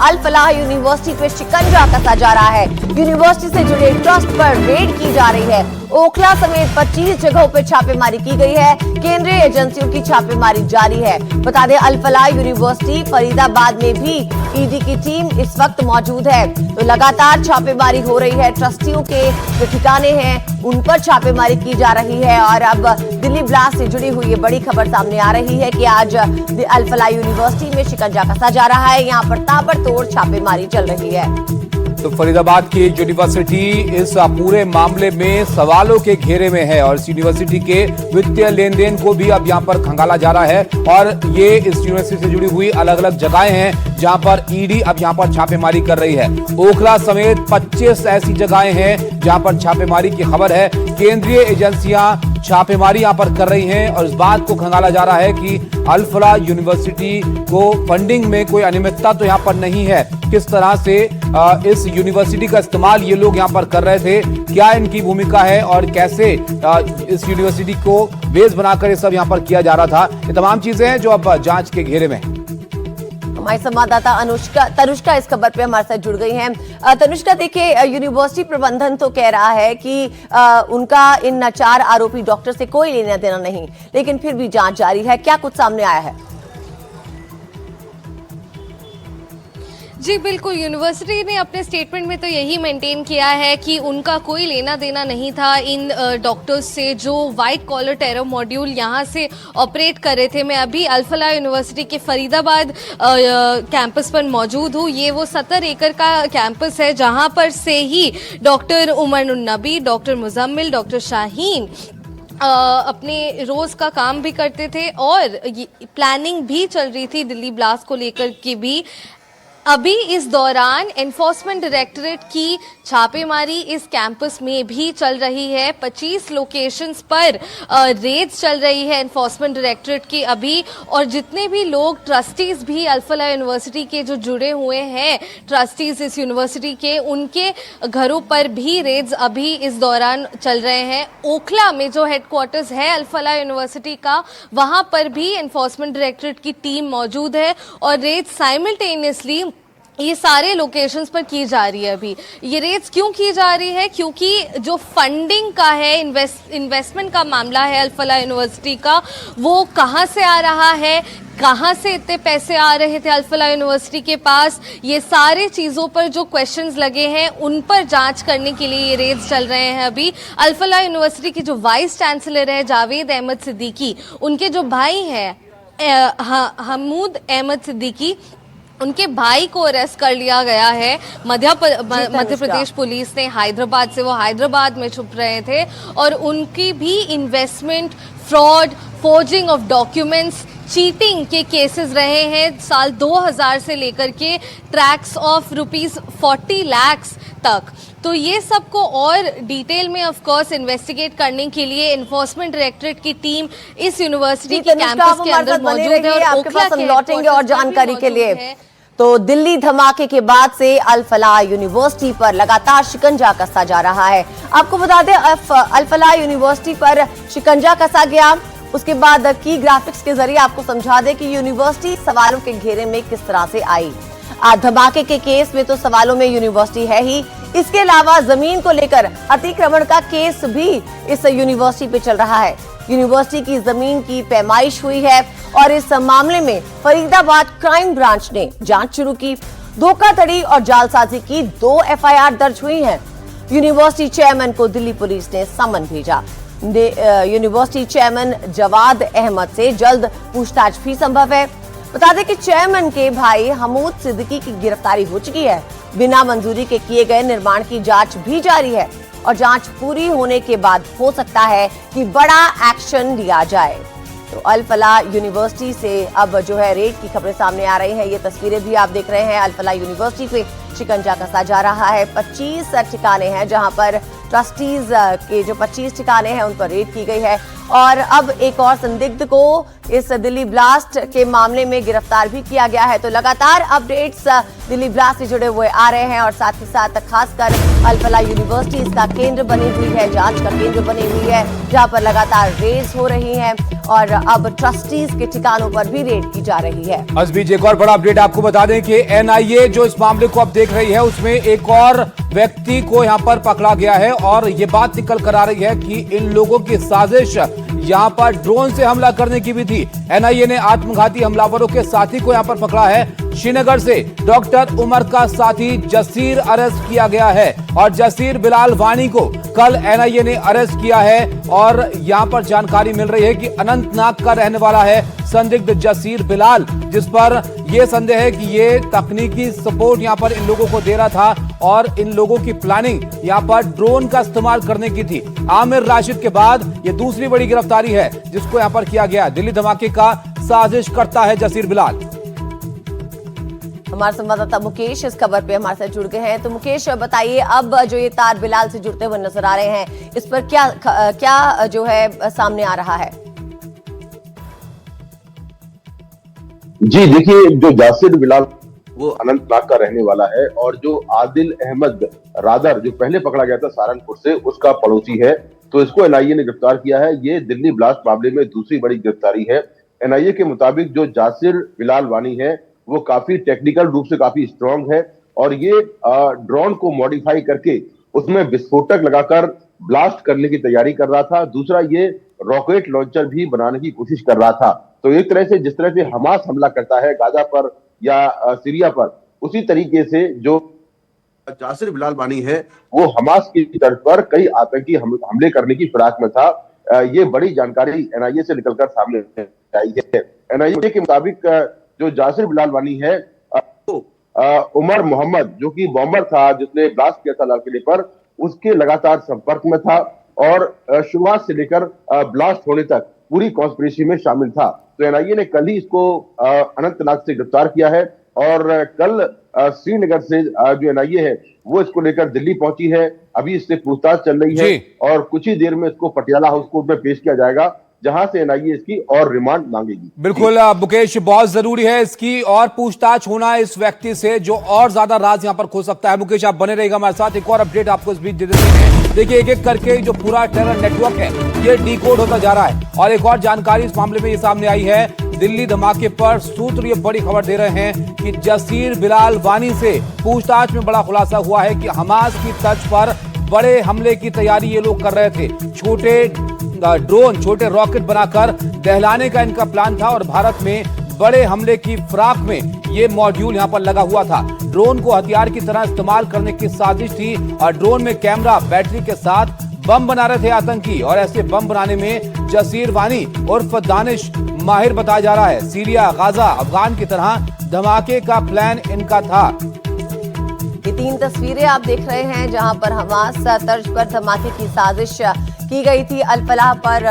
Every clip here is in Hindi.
अल फलाह यूनिवर्सिटी पे शिकंजा कसा जा रहा है। यूनिवर्सिटी से जुड़े ट्रस्ट पर रेड की जा रही है। ओखला समेत 25 जगहों पर छापेमारी की गई है। केंद्रीय एजेंसियों की छापेमारी जारी है। बता दें, अल फलाह यूनिवर्सिटी फरीदाबाद में भी ईडी की टीम इस वक्त मौजूद है। तो लगातार छापेमारी हो रही है। ट्रस्टियों के जो ठिकाने हैं उन पर छापेमारी की जा रही है। और अब दिल्ली ब्लास्ट से जुड़ी हुई ये बड़ी खबर सामने आ रही है कि आज अल फलाह यूनिवर्सिटी में शिकंजा कसा जा रहा है। यहाँ पर ताबड़तोड़ छापेमारी चल रही है। तो फरीदाबाद की यूनिवर्सिटी इस पूरे मामले में सवालों के घेरे में है और इस यूनिवर्सिटी के वित्तीय लेन देन को भी अब यहाँ पर खंगाला जा रहा है। और ये इस यूनिवर्सिटी से जुड़ी हुई अलग अलग जगहें हैं जहाँ पर ईडी अब यहाँ पर छापेमारी कर रही है। ओखला समेत 25 ऐसी जगहें हैं जहाँ पर छापेमारी की खबर है। केंद्रीय एजेंसियां छापेमारी यहाँ पर कर रही हैं और इस बात को खंगाला जा रहा है कि अल फलाह यूनिवर्सिटी को फंडिंग में कोई अनियमितता तो यहाँ पर नहीं है। किस तरह से इस यूनिवर्सिटी का इस्तेमाल ये लोग यहाँ पर कर रहे थे, क्या इनकी भूमिका है और कैसे इस यूनिवर्सिटी को बेस बनाकर ये सब यहाँ पर किया जा रहा था, ये तमाम चीजें हैं जो अब जांच के घेरे में है। हमारी संवाददाता तनुष्का इस खबर पे हमारे साथ जुड़ गई हैं। तनुष्का, देखिए, यूनिवर्सिटी प्रबंधन तो कह रहा है कि उनका इन 4 आरोपी डॉक्टर से कोई लेना देना नहीं, लेकिन फिर भी जांच जारी है। क्या कुछ सामने आया है? जी बिल्कुल, यूनिवर्सिटी ने अपने स्टेटमेंट में तो यही मेंटेन किया है कि उनका कोई लेना देना नहीं था इन डॉक्टर्स से जो वाइट कॉलर टेरर मॉड्यूल यहाँ से ऑपरेट कर रहे थे। मैं अभी अल फलाह यूनिवर्सिटी के फरीदाबाद कैंपस पर मौजूद हूँ। ये वो 70 एकड़ का कैंपस है जहाँ पर से ही डॉक्टर उमर नबी, डॉक्टर मुजम्मिल, डॉक्टर शाहीन अपने रोज का काम भी करते थे और प्लानिंग भी चल रही थी दिल्ली ब्लास्ट को लेकर के भी। अभी इस दौरान एनफोर्समेंट डायरेक्टरेट की छापेमारी इस कैंपस में भी चल रही है। 25 लोकेशंस पर रेड्स चल रही है एनफोर्समेंट डायरेक्टरेट की अभी। और जितने भी लोग ट्रस्टीज भी अल फलाह यूनिवर्सिटी के जो जुड़े हुए हैं, ट्रस्टीज इस यूनिवर्सिटी के, उनके घरों पर भी रेड्स अभी इस दौरान चल रहे हैं। ओखला में जो हेडक्वार्टर्स है अल फलाह यूनिवर्सिटी का, वहां पर भी एनफोर्समेंट डायरेक्टरेट की टीम मौजूद है और रेड्स साइमल्टेनियसली ये सारे लोकेशंस पर की जा रही है। अभी ये रेड्स क्यों की जा रही है? क्योंकि जो फंडिंग का है, इन्वेस्टमेंट का मामला है अल फलाह यूनिवर्सिटी का, वो कहाँ से आ रहा है, कहाँ से इतने पैसे आ रहे थे अल फलाह यूनिवर्सिटी के पास, ये सारे चीज़ों पर जो क्वेश्चंस लगे हैं उन पर जांच करने के लिए ये रेड्स चल रहे हैं। अभी अल फलाह यूनिवर्सिटी की जो वाइस चांसलर है जावेद अहमद सिद्दीकी, उनके जो भाई हैं हमूद अहमद सिद्दीकी, उनके भाई को अरेस्ट कर लिया गया है मध्य प्रदेश पुलिस ने। हैदराबाद से, वो हैदराबाद में छुप रहे थे और उनकी भी investment, fraud, forging of documents, cheating के केसेस रहे हैं साल 2000 से लेकर के ट्रैक्स ऑफ ₹40 लाख तक। तो ये सबको और डिटेल में ऑफ कोर्स इन्वेस्टिगेट करने के लिए एनफोर्समेंट डायरेक्टरेट की टीम इस यूनिवर्सिटी के कैंपस के अंदर मौजूद है और ओखला के लौटेंगे और जानकारी के लिए। तो दिल्ली धमाके के बाद से अल फलाह यूनिवर्सिटी पर लगातार शिकंजा कसा जा रहा है। आपको बता दें, अल फलाह यूनिवर्सिटी पर शिकंजा कसा गया, उसके बाद की ग्राफिक्स के जरिए आपको समझा दें कि यूनिवर्सिटी सवालों के घेरे में किस तरह से आई। धमाके के केस में तो सवालों में यूनिवर्सिटी है ही, इसके अलावा जमीन को लेकर अतिक्रमण का केस भी इस यूनिवर्सिटी पे चल रहा है। यूनिवर्सिटी की जमीन की पैमाइश हुई है और इस मामले में फरीदाबाद क्राइम ब्रांच ने जांच शुरू की। धोखाधड़ी और जालसाजी की 2 FIR दर्ज हुई हैं। यूनिवर्सिटी चेयरमैन को दिल्ली पुलिस ने समन भेजा। यूनिवर्सिटी चेयरमैन जवाद अहमद से जल्द पूछताछ भी संभव है। बता दें कि चेयरमैन के भाई हमूद सिद्दीकी की गिरफ्तारी हो चुकी है। बिना मंजूरी के किए गए निर्माण की जांच भी जारी है और जांच पूरी होने के बाद हो सकता है कि बड़ा एक्शन लिया जाए। तो अल फलाह यूनिवर्सिटी से अब जो है रेड की खबरें सामने आ रही हैं। ये तस्वीरें भी आप देख रहे हैं। अल फलाह यूनिवर्सिटी पे शिकंजा कसा जा रहा है। 25 ठिकाने हैं जहां पर ट्रस्टीज के जो 25 ठिकाने हैं उन पर रेड की गई है और अब एक और संदिग्ध को इस दिल्ली ब्लास्ट के मामले में गिरफ्तार भी किया गया है। तो लगातार अपडेट्स दिल्ली ब्लास्ट से जुड़े हुए आ रहे हैं और साथ ही साथ खासकर अल फलाह यूनिवर्सिटी इसका केंद्र बनी हुई है, जांच का केंद्र बनी हुई है, जहां पर लगातार रेड्स हो रही हैं और अब ट्रस्टीज के ठिकानों पर भी रेड की जा रही है। इस बीच एक और बड़ा अपडेट आपको बता दें कि एनआईए जो इस मामले को अब देख रही है उसमें एक और व्यक्ति को यहां पर पकड़ा गया है और ये बात निकल कर आ रही है कि इन लोगों की साजिश यहां पर ड्रोन से हमला करने की भी थी। एनआईए ने आत्मघाती हमलावरों के साथी को यहां पर पकड़ा है। श्रीनगर से डॉक्टर उमर का साथी जसीर अरेस्ट किया गया है और जसीर बिलाल वानी को कल एनआईए ने अरेस्ट किया है और यहां पर जानकारी मिल रही है कि अनंतनाग का रहने वाला है संदिग्ध जसीर बिलाल, जिस पर यह संदेह है कि ये तकनीकी सपोर्ट यहां पर इन लोगों को दे रहा था और इन लोगों की प्लानिंग यहां पर ड्रोन का इस्तेमाल करने की थी। आमिर राशिद के बाद ये दूसरी बड़ी गिरफ्तारी है जिसको यहां पर किया गया। दिल्ली धमाके का साजिश करता है जसीर बिलाल। हमारे संवाददाता मुकेश इस खबर पे हमारे साथ जुड़ गए हैं। तो मुकेश बताइए, अब जो ये तार बिलाल से जुड़ते हुए नजर आ रहे हैं, इस पर क्या जो है सामने आ रहा है? जी देखिए, जो जासिर बिलाल वो अनंतनाग का रहने वाला है और जो आदिल अहमद रादर जो पहले पकड़ा गया था सहारनपुर से, उसका पड़ोसी है। तो इसको एनआईए ने गिरफ्तार किया है। ये दिल्ली ब्लास्ट मामले में दूसरी बड़ी गिरफ्तारी है। एनआईए के मुताबिक जो जासिर बिलाल वानी है वो काफी टेक्निकल रूप से काफी स्ट्रांग है और ये ड्रोन को मॉडिफाई करके उसमें विस्फोटक लगाकर ब्लास्ट करने की तैयारी कर रहा था। दूसरा, ये रॉकेट लॉन्चर भी बनाने की कोशिश कर रहा था। तो एक तरह से जिस तरह से हमास हमला करता है गाजा पर या सीरिया पर, उसी तरीके से जो जासिर बिलाल वानी है वो हमास की तर्ज पर कई आतंकी हमले करने की फिराक में था। ये बड़ी जानकारी एनआईए से निकलकर सामने आई है। एनआईए के मुताबिक जो जासिर बिलाल वानी है उमर मोहम्मद जो कि बॉम्बर था जिसने ब्लास्ट किया था लाल किले पर, उसके लगातार संपर्क में था और शुरुआत से लेकर ब्लास्ट होने तक पूरी कॉन्स्पिरेसी में शामिल था। तो एनआईए ने कल ही इसको अनंतनाग से गिरफ्तार किया है और कल श्रीनगर से जो एनआईए है वो इसको लेकर दिल्ली पहुंची है। अभी इससे पूछताछ चल रही है और कुछ ही देर में इसको पटियाला हाउस कोर्ट में पेश किया जाएगा, जहां से एनआईए इसकी और रिमांड मांगेगी। बिल्कुल मुकेश, बहुत जरूरी है इसकी और पूछताछ होना इस व्यक्ति से जो और ज्यादा राज यहां पर खो सकता है। मुकेश, आप बने रहेगा हमारे साथ। एक और अपडेट आपको इस बीच दे देते हैं। देखिए, एक एक करके जो पूरा टेरर नेटवर्क है ये डिकोड होता जा रहा है और एक और जानकारी इस मामले में ये सामने आई है। दिल्ली धमाके पर सूत्र ये बड़ी खबर दे रहे हैं कि जसीर बिलाल वानी से पूछताछ में बड़ा खुलासा हुआ है कि हमास की तर्ज पर बड़े हमले की तैयारी ये लोग कर रहे थे। छोटे ड्रोन, छोटे रॉकेट बनाकर दहलाने का इनका प्लान था और भारत में बड़े हमले की फिराक में ये मॉड्यूल यहां पर लगा हुआ था। ड्रोन को हथियार की तरह इस्तेमाल करने की साजिश थी और ड्रोन में कैमरा, बैटरी के साथ बम बना रहे थे आतंकी और ऐसे बम बनाने में जसीर वानी उर्फ दानिश माहिर बताया जा रहा है। सीरिया, गाजा, अफगान की तरह धमाके का प्लान इनका था। ये 3 तस्वीरें आप देख रहे हैं जहां पर हमास तर्ज पर धमाके की साजिश की गई थी। अल फलाह पर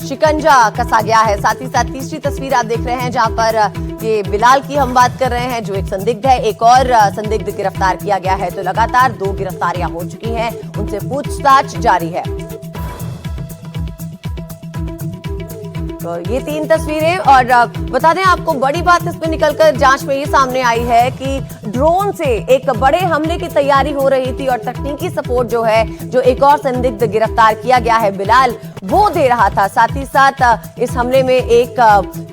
शिकंजा कसा गया है। साथ ही साथ तीसरी तस्वीर आप देख रहे हैं जहां पर ये बिलाल की हम बात कर रहे हैं जो एक संदिग्ध है। एक और संदिग्ध गिरफ्तार किया गया है। तो लगातार 2 गिरफ्तारियां हो चुकी हैं, उनसे पूछताछ जारी है। तो ये 3 तस्वीरें और बता दें आपको, बड़ी बात इसमें निकलकर जांच में ये सामने आई है कि ड्रोन से एक बड़े हमले की तैयारी हो रही थी और तकनीकी सपोर्ट जो है, जो एक और संदिग्ध गिरफ्तार किया गया है बिलाल, वो दे रहा था। साथ ही साथ इस हमले में एक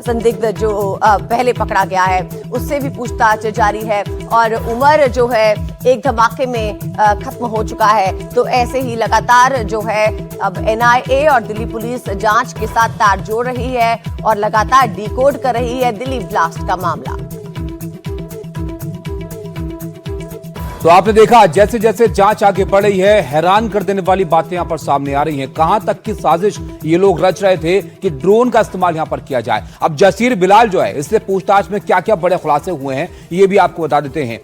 संदिग्ध जो पहले पकड़ा गया है उससे भी पूछताछ जारी है और उमर जो है एक धमाके में खत्म हो चुका है। तो ऐसे ही लगातार जो है अब एनआईए और दिल्ली पुलिस जांच के साथ तार जोड़ रही है और लगातार डिकोड कर रही है दिल्ली ब्लास्ट का मामला। तो आपने देखा जैसे जैसे जांच आगे बढ़ रही है, हैरान कर देने वाली बातें यहां पर सामने आ रही हैं। कहां तक की साजिश ये लोग रच रहे थे कि ड्रोन का इस्तेमाल यहां पर किया जाए। अब जसीर बिलाल जो है, इससे पूछताछ में क्या क्या बड़े खुलासे हुए हैं ये भी आपको बता देते हैं।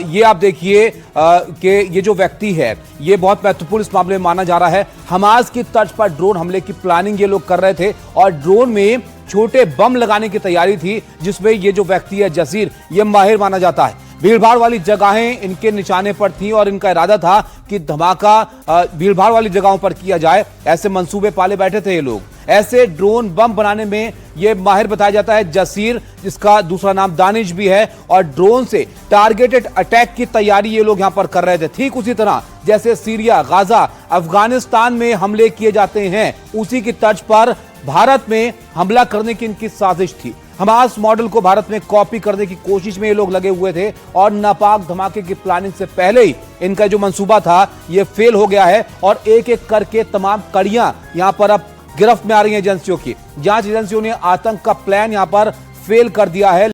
ये आप देखिए कि ये जो व्यक्ति है ये बहुत महत्वपूर्ण इस मामले में माना जा रहा है। हमास की तर्ज पर ड्रोन हमले की प्लानिंग ये लोग कर रहे थे और ड्रोन में छोटे बम लगाने की तैयारी थी, जिसमें ये जो व्यक्ति है जसीर, ये माहिर माना जाता है। भीड़भाड़ वाली जगहें इनके निशाने पर थी और इनका इरादा था कि धमाका भीड़भाड़ वाली जगहों पर किया जाए। ऐसे मंसूबे पाले बैठे थे ये लोग। ऐसे ड्रोन बम बनाने में यह माहिर बताया जाता है जसीर, जिसका दूसरा नाम दानिश भी है, और ड्रोन से टारगेटेड अटैक की तैयारी ये लोग यहां पर कर रहे थे। ठीक उसी तरह जैसे सीरिया, गाजा, अफगानिस्तान में हमले किए जाते हैं, उसी की तर्ज पर भारत में हमला करने की इनकी साजिश थी। हमास मॉडल को भारत में कॉपी करने की कोशिश में ये लोग लगे हुए थे और नापाक धमाके की प्लानिंग से पहले ही इनका जो मंसूबा था ये फेल हो गया है और एक एक करके तमाम कड़ियां यहां पर अब गिरफ्त में आ रही हैं एजेंसियों की। जांच एजेंसियों ने आतंक का प्लान यहां पर फेल कर दिया है।